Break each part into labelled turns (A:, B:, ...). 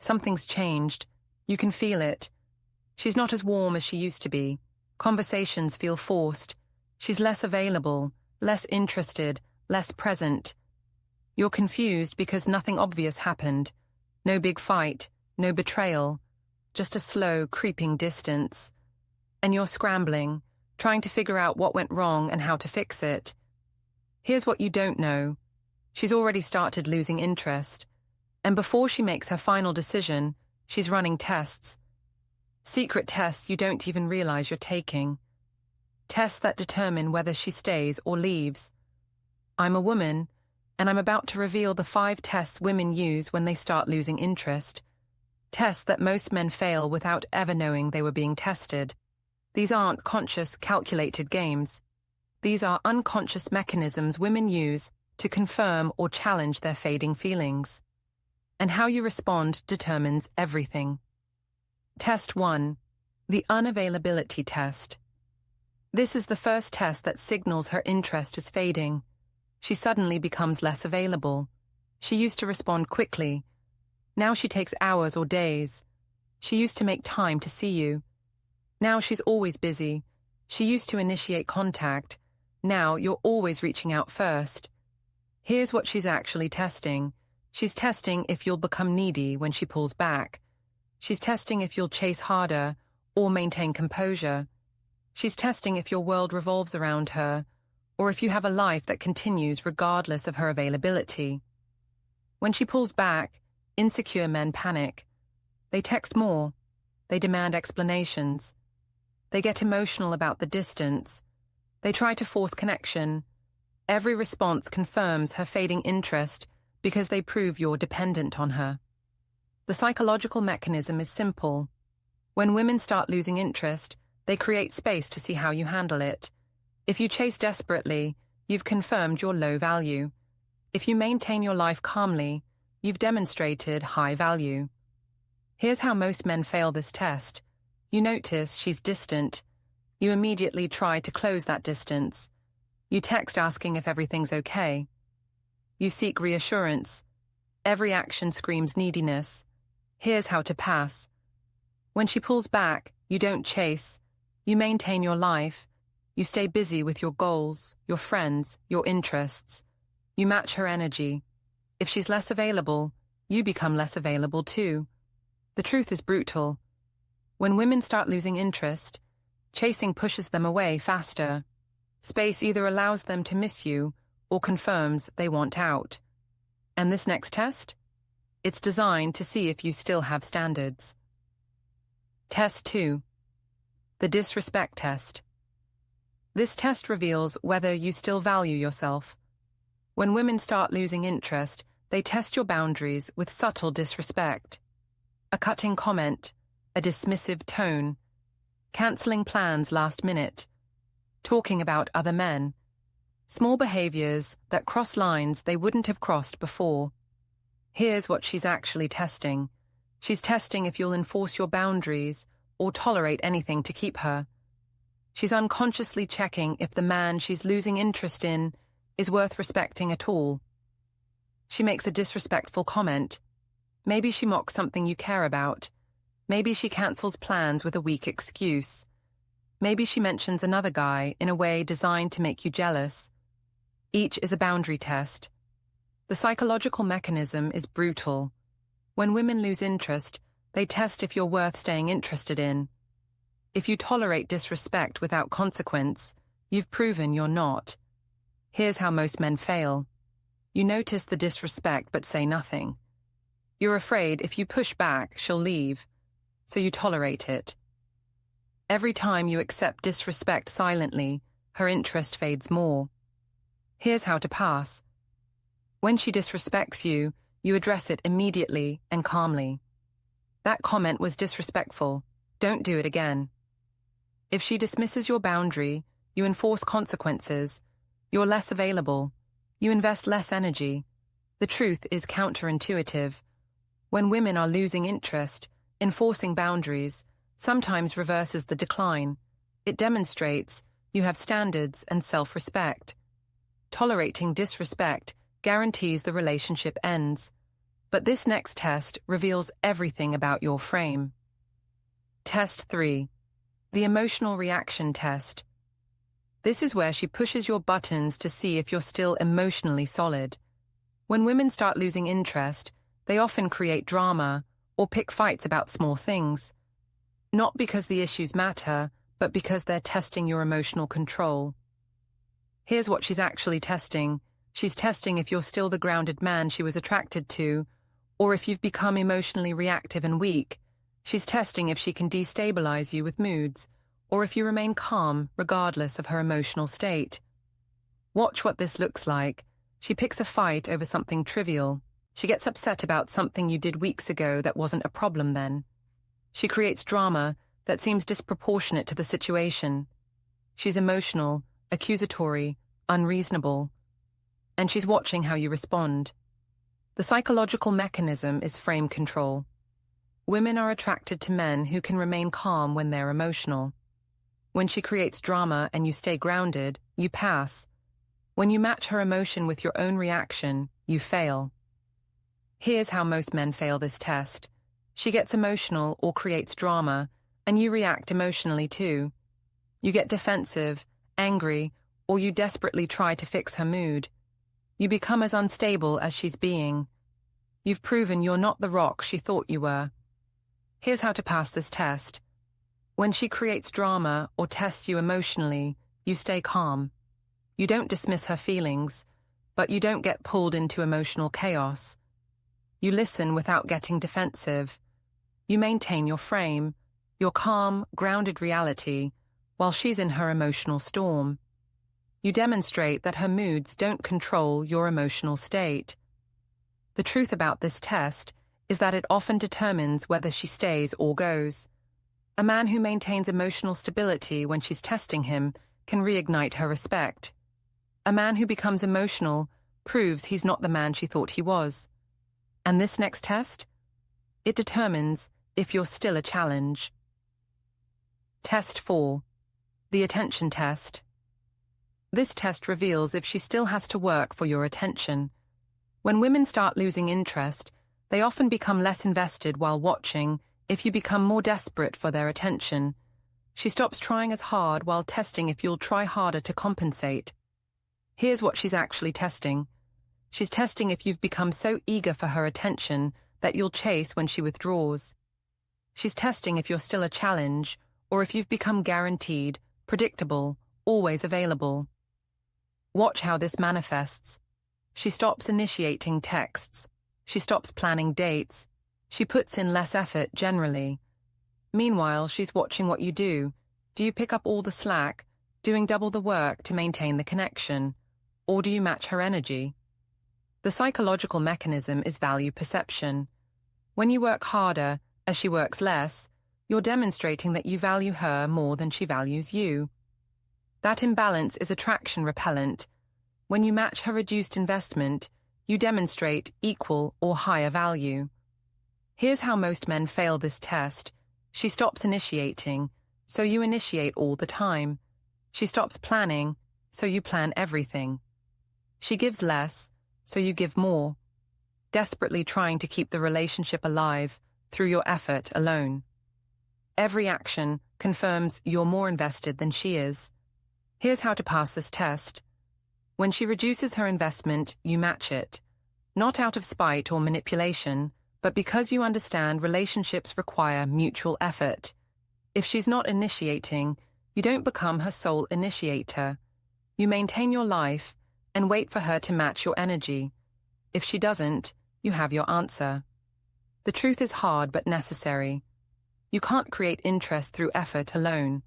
A: Something's changed. You can feel it. She's not as warm as she used to be. Conversations feel forced. She's less available, less interested, less present. You're confused because nothing obvious happened. No big fight, no betrayal, just a slow, creeping distance. And you're scrambling, trying to figure out what went wrong and how to fix it. Here's what you don't know. She's already started losing interest. And before she makes her final decision, she's running tests. Secret tests you don't even realize you're taking. Tests that determine whether she stays or leaves. I'm a woman, and I'm about to reveal the 5 tests women use when they start losing interest. Tests that most men fail without ever knowing they were being tested. These aren't conscious, calculated games. These are unconscious mechanisms women use to confirm or challenge their fading feelings. And how you respond determines everything. Test 1. The Unavailability Test. This is the first test that signals her interest is fading. She suddenly becomes less available. She used to respond quickly. Now she takes hours or days. She used to make time to see you. Now she's always busy. She used to initiate contact. Now you're always reaching out first. Here's what she's actually testing. She's testing if you'll become needy when she pulls back. She's testing if you'll chase harder or maintain composure. She's testing if your world revolves around her, or if you have a life that continues regardless of her availability. When she pulls back, insecure men panic. They text more. They demand explanations. They get emotional about the distance. They try to force connection. Every response confirms her fading interest because they prove you're dependent on her. The psychological mechanism is simple. When women start losing interest, they create space to see how you handle it. If you chase desperately, you've confirmed your low value. If you maintain your life calmly, you've demonstrated high value. Here's how most men fail this test. You notice she's distant. You immediately try to close that distance. You text asking if everything's okay. You seek reassurance. Every action screams neediness. Here's how to pass. When she pulls back, you don't chase. You maintain your life. You stay busy with your goals, your friends, your interests. You match her energy. If she's less available, you become less available too. The truth is brutal. When women start losing interest, chasing pushes them away faster. Space either allows them to miss you or confirms they want out. And this next test? It's designed to see if you still have standards. Test 2. The Disrespect Test. This test reveals whether you still value yourself. When women start losing interest, they test your boundaries with subtle disrespect. A cutting comment, a dismissive tone, cancelling plans last minute, talking about other men. Small behaviors that cross lines they wouldn't have crossed before. Here's what she's actually testing. She's testing if you'll enforce your boundaries or tolerate anything to keep her. She's unconsciously checking if the man she's losing interest in is worth respecting at all. She makes a disrespectful comment. Maybe she mocks something you care about. Maybe she cancels plans with a weak excuse. Maybe she mentions another guy in a way designed to make you jealous. Each is a boundary test. The psychological mechanism is brutal. When women lose interest, they test if you're worth staying interested in. If you tolerate disrespect without consequence, you've proven you're not. Here's how most men fail. You notice the disrespect but say nothing. You're afraid if you push back, she'll leave, so you tolerate it. Every time you accept disrespect silently, her interest fades more. Here's how to pass. When she disrespects you, you address it immediately and calmly. That comment was disrespectful. Don't do it again. If she dismisses your boundary, you enforce consequences. You're less available. You invest less energy. The truth is counterintuitive. When women are losing interest, enforcing boundaries sometimes reverses the decline. It demonstrates you have standards and self-respect. Tolerating disrespect guarantees the relationship ends. But this next test reveals everything about your frame. Test 3. The emotional reaction test. This is where she pushes your buttons to see if you're still emotionally solid. When women start losing interest, they often create drama or pick fights about small things. Not because the issues matter, but because they're testing your emotional control. Here's what she's actually testing. She's testing if you're still the grounded man she was attracted to, or if you've become emotionally reactive and weak. She's testing if she can destabilize you with moods, or if you remain calm regardless of her emotional state. Watch what this looks like. She picks a fight over something trivial. She gets upset about something you did weeks ago that wasn't a problem then. She creates drama that seems disproportionate to the situation. She's emotional, accusatory, unreasonable. And she's watching how you respond. The psychological mechanism is frame control. Women are attracted to men who can remain calm when they're emotional. When she creates drama and you stay grounded, you pass. When you match her emotion with your own reaction, you fail. Here's how most men fail this test. She gets emotional or creates drama, and you react emotionally too. You get defensive, angry, or you desperately try to fix her mood. You become as unstable as she's being. You've proven you're not the rock she thought you were. Here's how to pass this test. When she creates drama or tests you emotionally, you stay calm. You don't dismiss her feelings, but you don't get pulled into emotional chaos. You listen without getting defensive. You maintain your frame, your calm, grounded reality, while she's in her emotional storm. You demonstrate that her moods don't control your emotional state. The truth about this test is that it often determines whether she stays or goes. A man who maintains emotional stability when she's testing him can reignite her respect. A man who becomes emotional proves he's not the man she thought he was. And this next test? It determines if you're still a challenge. Test 4. The attention test. This test reveals if she still has to work for your attention. When women start losing interest, they often become less invested while watching if you become more desperate for their attention. She stops trying as hard while testing if you'll try harder to compensate. Here's what she's actually testing. She's testing if you've become so eager for her attention that you'll chase when she withdraws. She's testing if you're still a challenge, or if you've become guaranteed, predictable, always available. Watch how this manifests. She stops initiating texts. She stops planning dates. She puts in less effort generally. Meanwhile, she's watching what you do. Do you pick up all the slack, doing double the work to maintain the connection? Or do you match her energy? The psychological mechanism is value perception. When you work harder, as she works less, you're demonstrating that you value her more than she values you. That imbalance is attraction repellent. When you match her reduced investment, you demonstrate equal or higher value. Here's how most men fail this test. She stops initiating, so you initiate all the time. She stops planning, so you plan everything. She gives less, so you give more, desperately trying to keep the relationship alive through your effort alone. Every action confirms you're more invested than she is. Here's how to pass this test. When she reduces her investment, you match it. Not out of spite or manipulation, but because you understand relationships require mutual effort. If she's not initiating, you don't become her sole initiator. You maintain your life and wait for her to match your energy. If she doesn't, you have your answer. The truth is hard but necessary. You can't create interest through effort alone.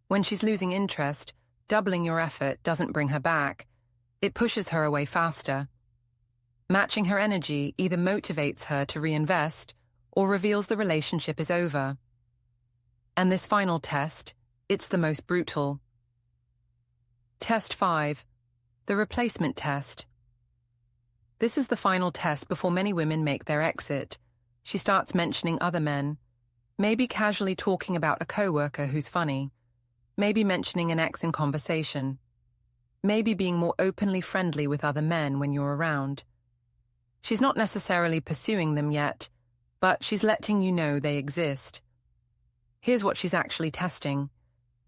A: When she's losing interest, doubling your effort doesn't bring her back. It pushes her away faster. Matching her energy either motivates her to reinvest or reveals the relationship is over. And this final test, it's the most brutal. Test 5. The replacement test. This is the final test before many women make their exit. She starts mentioning other men, maybe casually talking about a coworker who's funny, maybe mentioning an ex in conversation, maybe being more openly friendly with other men when you're around. She's not necessarily pursuing them yet, but she's letting you know they exist. Here's what she's actually testing.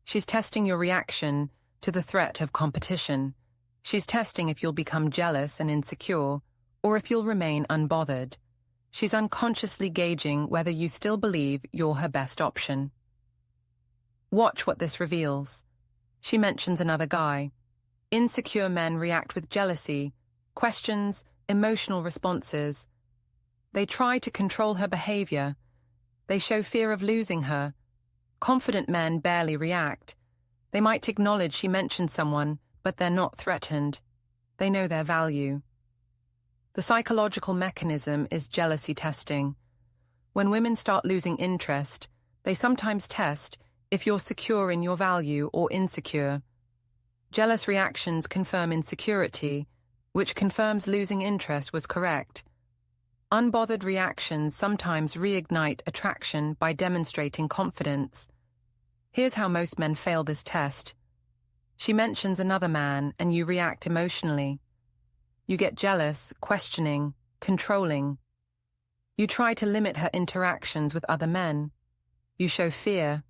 A: She's testing your reaction to the threat of competition. She's testing if you'll become jealous and insecure, or if you'll remain unbothered. She's unconsciously gauging whether you still believe you're her best option. Watch what this reveals. She mentions another guy. Insecure men react with jealousy, questions, emotional responses. They try to control her behavior. They show fear of losing her. Confident men barely react. They might acknowledge she mentioned someone, but they're not threatened. They know their value. The psychological mechanism is jealousy testing. When women start losing interest, they sometimes test if you're secure in your value or insecure. Jealous reactions confirm insecurity, which confirms losing interest was correct. Unbothered reactions sometimes reignite attraction by demonstrating confidence. Here's how most men fail this test. She mentions another man and you react emotionally. You get jealous, questioning, controlling. You try to limit her interactions with other men. You show fear.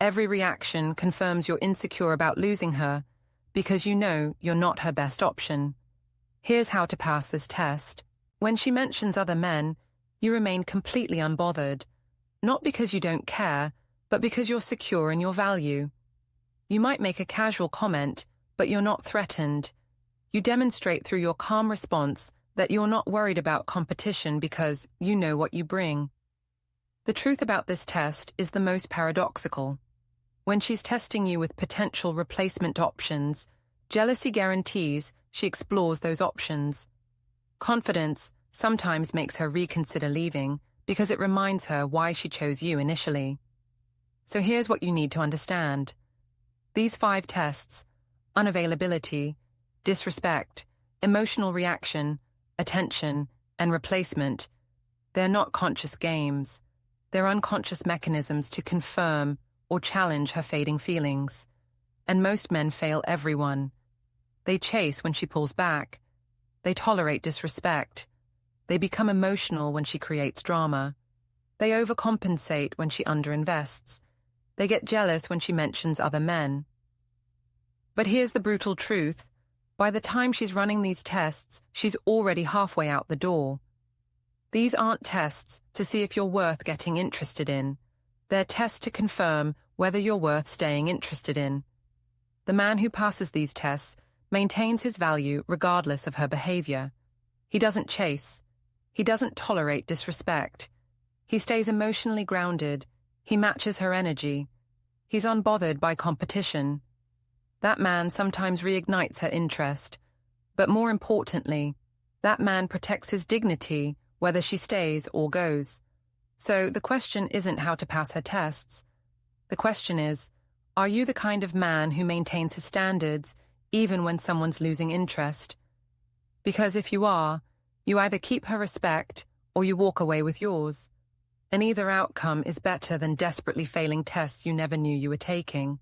A: Every reaction confirms you're insecure about losing her because you know you're not her best option. Here's how to pass this test. When she mentions other men, you remain completely unbothered, not because you don't care, but because you're secure in your value. You might make a casual comment, but you're not threatened. You demonstrate through your calm response that you're not worried about competition because you know what you bring. The truth about this test is the most paradoxical. When she's testing you with potential replacement options, jealousy guarantees she explores those options. Confidence sometimes makes her reconsider leaving because it reminds her why she chose you initially. So here's what you need to understand. These 5 tests, unavailability, disrespect, emotional reaction, attention, and replacement, they're not conscious games. They're unconscious mechanisms to confirm or challenge her fading feelings. And most men fail every one. They chase when she pulls back. They tolerate disrespect. They become emotional when she creates drama. They overcompensate when she underinvests. They get jealous when she mentions other men. But here's the brutal truth. By the time she's running these tests, she's already halfway out the door. These aren't tests to see if you're worth getting interested in. They're tests to confirm whether you're worth staying interested in. The man who passes these tests maintains his value regardless of her behavior. He doesn't chase. He doesn't tolerate disrespect. He stays emotionally grounded. He matches her energy. He's unbothered by competition. That man sometimes reignites her interest. But more importantly, that man protects his dignity whether she stays or goes. So the question isn't how to pass her tests. The question is, are you the kind of man who maintains his standards even when someone's losing interest? Because if you are, you either keep her respect or you walk away with yours. And either outcome is better than desperately failing tests you never knew you were taking.